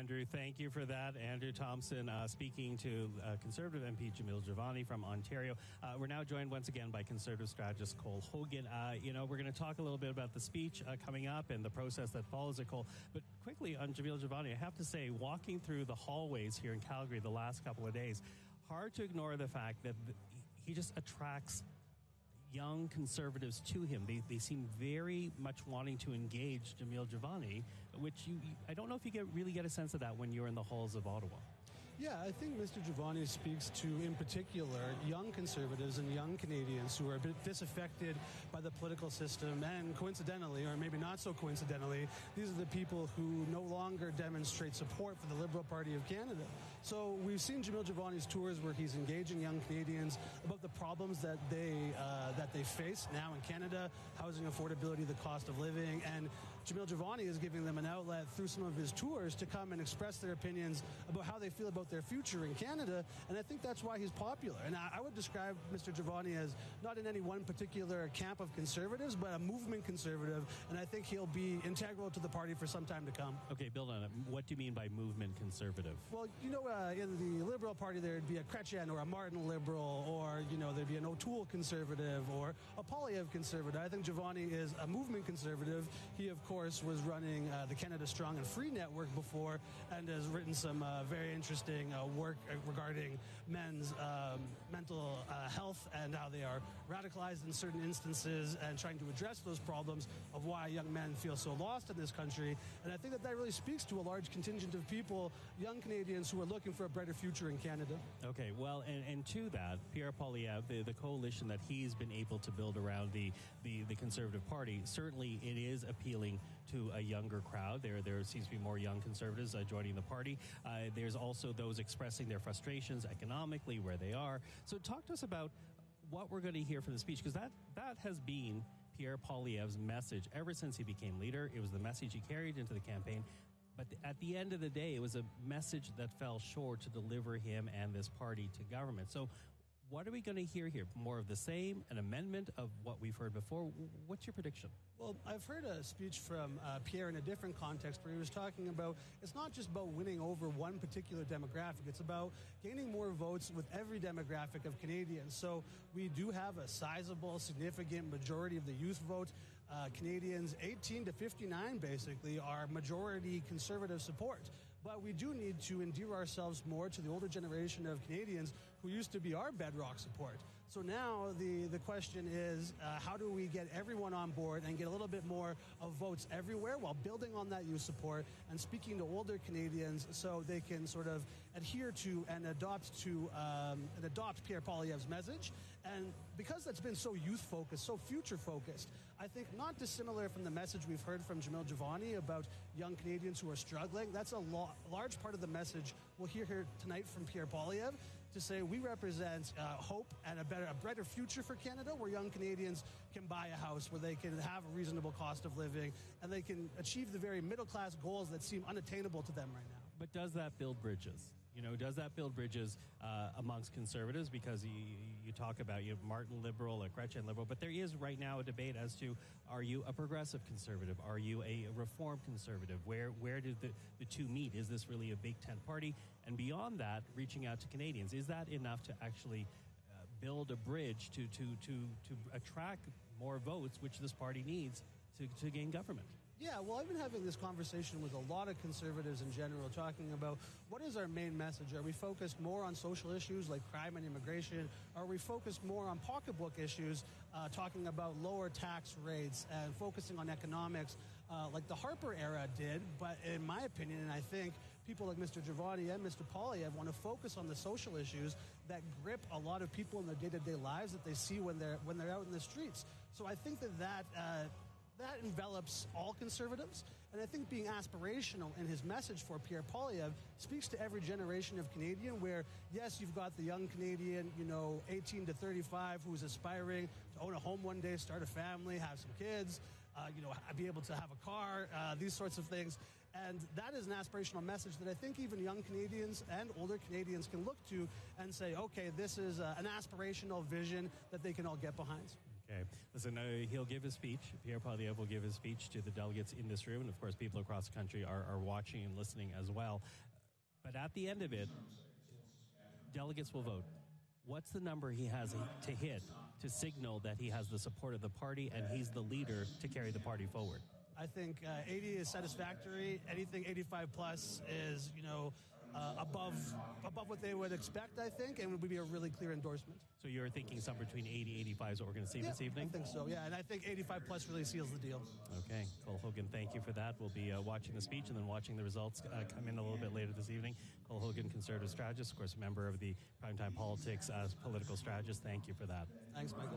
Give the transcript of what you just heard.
Andrew, thank you for that. Andrew Thompson speaking to Conservative MP Jamil Jivani from Ontario. We're now joined once again by Conservative strategist Cole Hogan. We're going to talk a little bit about the speech coming up and the process that follows it, Cole. But quickly on Jamil Jivani, I have to say, walking through the hallways here in Calgary the last couple of days, hard to ignore the fact that he just attracts young Conservatives to him. They seem very much wanting to engage Jamil Jivani, which I don't know if you really get a sense of that when you're in the halls of Ottawa. Yeah, I think Mr. Jivani speaks to, in particular, young Conservatives and young Canadians who are a bit disaffected by the political system, and coincidentally, or maybe not so coincidentally, these are the people who no longer demonstrate support for the Liberal Party of Canada. So we've seen Jamil Jivani's tours where he's engaging young Canadians about the problems that they face now in Canada, housing affordability, the cost of living, and Jamil Jivani is giving them an outlet through some of his tours to come and express their opinions about how they feel about their future in Canada, and I think that's why he's popular. And I would describe Mr. Jivani as not in any one particular camp of Conservatives, but a movement Conservative, and I think he'll be integral to the party for some time to come. Okay, build on it. What do you mean by movement Conservative? Well, in the Liberal Party, there'd be a Chrétien or a Martin Liberal, or, there'd be an O'Toole Conservative or a Poilievre Conservative. I think Jivani is a movement Conservative. He, of course, was running the Canada Strong and Free Network before and has written some very interesting work regarding men's mental health and how they are radicalized in certain instances and trying to address those problems of why young men feel so lost in this country. And I think that really speaks to a large contingent of people, young Canadians, who are looking for a brighter future in Canada. Okay, well, and to that, Pierre Poilievre, the coalition that he's been able to build around the Conservative Party, certainly it is appealing to a younger crowd. There seems to be more young Conservatives joining the party. There's also those expressing their frustrations economically where they are. So talk to us about what we're going to hear from the speech, because that has been Pierre Poilievre's message ever since he became leader. It was the message he carried into the campaign. But at the end of the day, it was a message that fell short to deliver him and this party to government. So what are we going to hear here? More of the same, an amendment of what we've heard before? What's your prediction? Well, I've heard a speech from Pierre in a different context where he was talking about it's not just about winning over one particular demographic. It's about gaining more votes with every demographic of Canadians. So we do have a sizable, significant majority of the youth vote. Canadians 18 to 59 basically are majority Conservative support. But we do need to endear ourselves more to the older generation of Canadians who used to be our bedrock support. So now the question is, how do we get everyone on board and get a little bit more of votes everywhere while building on that youth support and speaking to older Canadians so they can sort of adhere to and adopt Pierre Poilievre's message. And because that's been so youth-focused, so future-focused, I think not dissimilar from the message we've heard from Jamil Jivani about young Canadians who are struggling, that's a large part of the message we'll hear here tonight from Pierre Poilievre to say we represent hope and a brighter future for Canada where young Canadians can buy a house, where they can have a reasonable cost of living, and they can achieve the very middle-class goals that seem unattainable to them right now. But does that build bridges? Does that build bridges amongst Conservatives? Because you talk about Martin Liberal, a Chrétien Liberal, but there is right now a debate as to, are you a progressive Conservative? Are you a Reform Conservative? Where do the two meet? Is this really a big tent party? And beyond that, reaching out to Canadians, is that enough to actually build a bridge to attract more votes, which this party needs to gain government? Yeah, well, I've been having this conversation with a lot of Conservatives in general, talking about what is our main message. Are we focused more on social issues like crime and immigration? Are we focused more on pocketbook issues, talking about lower tax rates and focusing on economics like the Harper era did? But in my opinion, and I think people like Mr. Jivani and Mr. Poilievre want to focus on the social issues that grip a lot of people in their day-to-day lives that they see when they're out in the streets. So I think that envelops all Conservatives, and I think being aspirational in his message for Pierre Poilievre speaks to every generation of Canadian where, yes, you've got the young Canadian, 18 to 35 who's aspiring to own a home one day, start a family, have some kids, be able to have a car, these sorts of things. And that is an aspirational message that I think even young Canadians and older Canadians can look to and say, okay, this is an aspirational vision that they can all get behind. Okay. Listen, he'll give his speech. Pierre Poilievre will give his speech to the delegates in this room. And, of course, people across the country are watching and listening as well. But at the end of it, delegates will vote. What's the number he has to hit to signal that he has the support of the party and he's the leader to carry the party forward? I think 80 is satisfactory. Anything 85 plus is, above what they would expect, I think, and would be a really clear endorsement. So you're thinking somewhere between 80 85 is what we're going to see this evening? I think so, yeah. And I think 85 plus really seals the deal. Okay. Cole Hogan, thank you for that. We'll be watching the speech and then watching the results come in a little bit later this evening. Cole Hogan, conservative strategist, of course, a member of the Primetime Politics political strategist. Thank you for that. Thanks, Michael.